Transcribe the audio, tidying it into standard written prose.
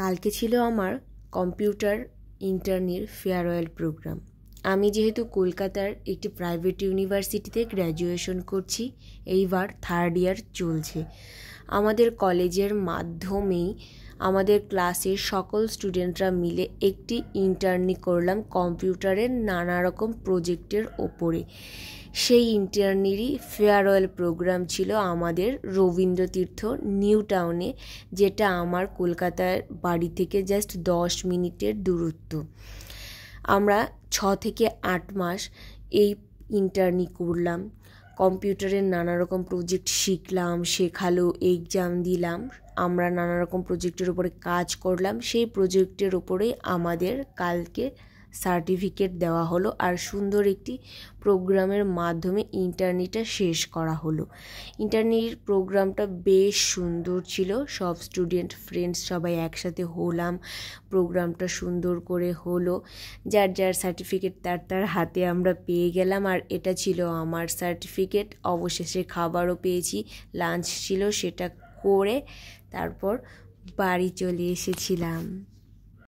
কালকে ছিল আমার কম্পিউটার ইন্টার্নির ফেয়ারওয়েল প্রোগ্রাম। আমি যেহেতু কলকাতার একটি প্রাইভেট ইউনিভার্সিটিতে গ্র্যাজুয়েশন করছি, এইবার থার্ড ইয়ার চলছে। আমাদের কলেজের মাধ্যমেই আমাদের ক্লাসের সকল স্টুডেন্টরা মিলে একটি ইন্টার্নি করলাম কম্পিউটারের নানা রকম প্রজেক্টের ওপরে। সেই ইন্টার্নিরই ফেয়ারওয়েল প্রোগ্রাম ছিল আমাদের রবীন্দ্রতীর্থ নিউ টাউনে, যেটা আমার কলকাতার বাড়ি থেকে জাস্ট 10 মিনিটের দূরত্ব। আমরা 6 থেকে 8 মাস এই ইন্টার্নি করলাম, কম্পিউটারের নানা রকম প্রজেক্ট শিখলাম, শেখালো, এক্সাম দিলাম, আমরা নানা রকম প্রজেক্টের উপরে কাজ করলাম। সেই প্রজেক্টের উপরেই আমাদের কালকে সার্টিফিকেট দেওয়া হলো আর সুন্দর একটি প্রোগ্রামের মাধ্যমে ইন্টার্নিটা শেষ করা হলো। ইন্টার্নির প্রোগ্রামটা বেশ সুন্দর ছিল, সব স্টুডেন্ট ফ্রেন্ডস সবাই একসাথে হলাম, প্রোগ্রামটা সুন্দর করে হলো। যার যার সার্টিফিকেট তার হাতে আমরা পেয়ে গেলাম, আর এটা ছিল আমার সার্টিফিকেট। অবশেষে খাবারও পেয়েছি, লাঞ্চ ছিল, সেটা করে তারপর বাড়ি চলে এসেছিলাম।